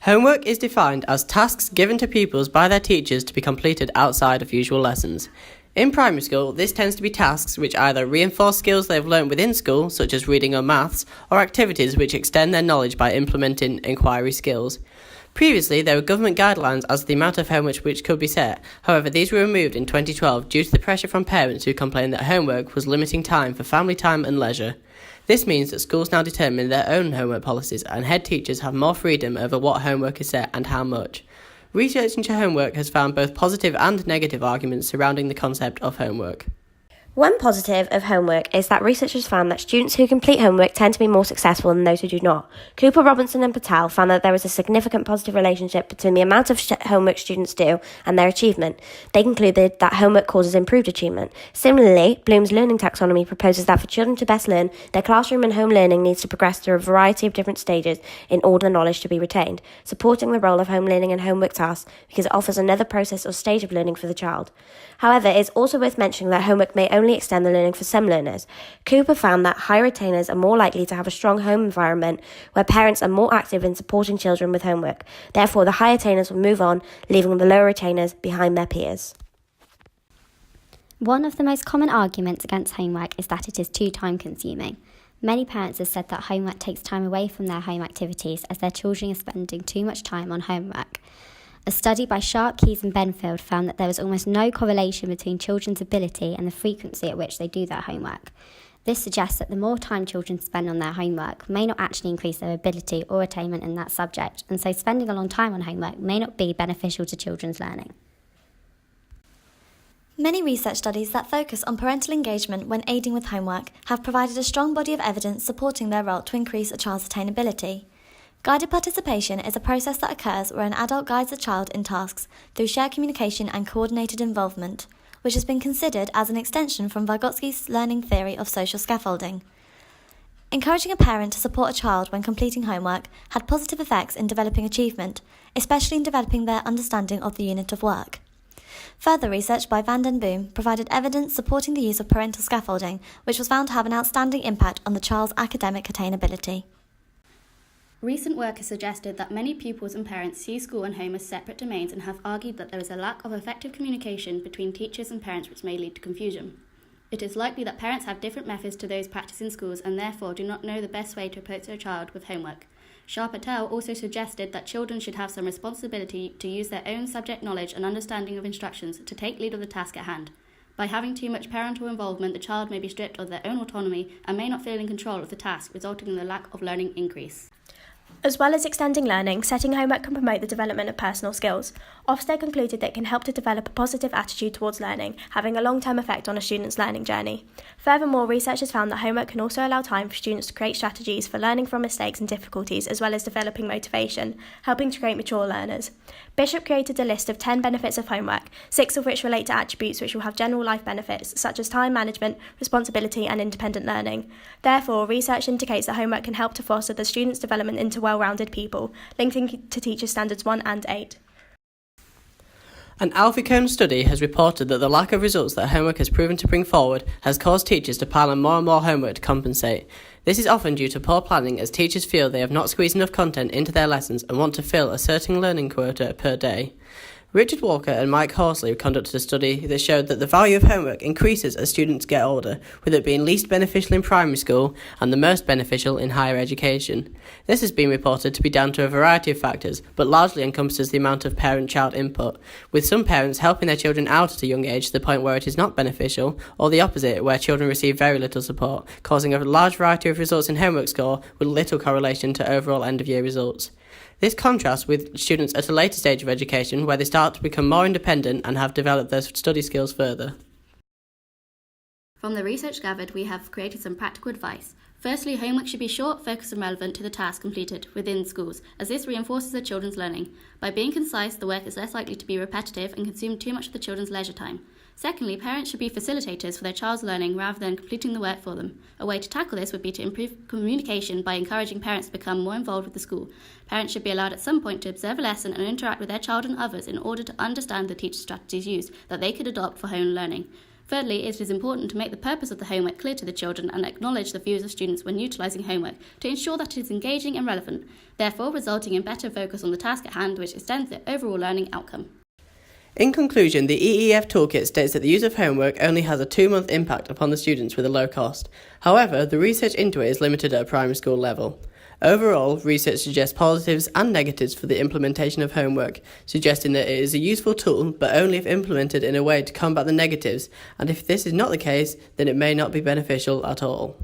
Homework is defined as tasks given to pupils by their teachers to be completed outside of usual lessons. In primary school, this tends to be tasks which either reinforce skills they have learnt within school, such as reading or maths, or activities which extend their knowledge by implementing inquiry skills. Previously, there were government guidelines as to the amount of homework which could be set. However, these were removed in 2012 due to the pressure from parents who complained that homework was limiting time for family time and leisure. This means that schools now determine their own homework policies, and head teachers have more freedom over what homework is set and how much. Research into homework has found both positive and negative arguments surrounding the concept of homework. One positive of homework is that researchers found that students who complete homework tend to be more successful than those who do not. Cooper, Robinson and Patel found that there was a significant positive relationship between the amount of homework students do and their achievement. They concluded that homework causes improved achievement. Similarly, Bloom's learning taxonomy proposes that for children to best learn, their classroom and home learning needs to progress through a variety of different stages in order for the knowledge to be retained, supporting the role of home learning and homework tasks because it offers another process or stage of learning for the child. However, it's also worth mentioning that homework may only extend the learning for some learners. Cooper found that higher attainers are more likely to have a strong home environment where parents are more active in supporting children with homework. Therefore, the high attainers will move on, leaving the lower attainers behind their peers. One of the most common arguments against homework is that it is too time-consuming. Many parents have said that homework takes time away from their home activities as their children are spending too much time on homework. A study by Sharp, Keyes and Benfield found that there was almost no correlation between children's ability and the frequency at which they do their homework. This suggests that the more time children spend on their homework may not actually increase their ability or attainment in that subject, and so spending a long time on homework may not be beneficial to children's learning. Many research studies that focus on parental engagement when aiding with homework have provided a strong body of evidence supporting their role to increase a child's attainability. Guided participation is a process that occurs where an adult guides a child in tasks through shared communication and coordinated involvement, which has been considered as an extension from Vygotsky's learning theory of social scaffolding. Encouraging a parent to support a child when completing homework had positive effects in developing achievement, especially in developing their understanding of the unit of work. Further research by Van den Boom provided evidence supporting the use of parental scaffolding, which was found to have an outstanding impact on the child's academic attainability. Recent work has suggested that many pupils and parents see school and home as separate domains and have argued that there is a lack of effective communication between teachers and parents which may lead to confusion. It is likely that parents have different methods to those practiced in schools and therefore do not know the best way to approach their child with homework. Sharp et al. Also suggested that children should have some responsibility to use their own subject knowledge and understanding of instructions to take lead of the task at hand. By having too much parental involvement, the child may be stripped of their own autonomy and may not feel in control of the task, resulting in the lack of learning increase. As well as extending learning, setting homework can promote the development of personal skills. Ofsted concluded that it can help to develop a positive attitude towards learning, having a long-term effect on a student's learning journey. Furthermore, researchers found that homework can also allow time for students to create strategies for learning from mistakes and difficulties, as well as developing motivation, helping to create mature learners. Bishop created a list of 10 benefits of homework, 6 of which relate to attributes which will have general life benefits, such as time management, responsibility and independent learning. Therefore, research indicates that homework can help to foster the student's development into well-rounded people, linking to Teacher Standards 1 and 8. An Alfie Kohn study has reported that the lack of results that homework has proven to bring forward has caused teachers to pile on more and more homework to compensate. This is often due to poor planning, as teachers feel they have not squeezed enough content into their lessons and want to fill a certain learning quota per day. Richard Walker and Mike Horsley conducted a study that showed that the value of homework increases as students get older, with it being least beneficial in primary school and the most beneficial in higher education. This has been reported to be down to a variety of factors, but largely encompasses the amount of parent-child input, with some parents helping their children out at a young age to the point where it is not beneficial, or the opposite, where children receive very little support, causing a large variety of results in homework score with little correlation to overall end-of-year results. This contrasts with students at a later stage of education where they start to become more independent and have developed their study skills further. From the research gathered, we have created some practical advice. Firstly, homework should be short, focused and relevant to the task completed within schools, as this reinforces the children's learning. By being concise, the work is less likely to be repetitive and consume too much of the children's leisure time. Secondly, parents should be facilitators for their child's learning rather than completing the work for them. A way to tackle this would be to improve communication by encouraging parents to become more involved with the school. Parents should be allowed at some point to observe a lesson and interact with their child and others in order to understand the teacher's strategies used that they could adopt for home learning. Thirdly, it is important to make the purpose of the homework clear to the children and acknowledge the views of students when utilising homework to ensure that it is engaging and relevant, therefore resulting in better focus on the task at hand, which extends the overall learning outcome. In conclusion, the EEF toolkit states that the use of homework only has a 2-month impact upon the students with a low cost. However, the research into it is limited at a primary school level. Overall, research suggests positives and negatives for the implementation of homework, suggesting that it is a useful tool, but only if implemented in a way to combat the negatives, and if this is not the case, then it may not be beneficial at all.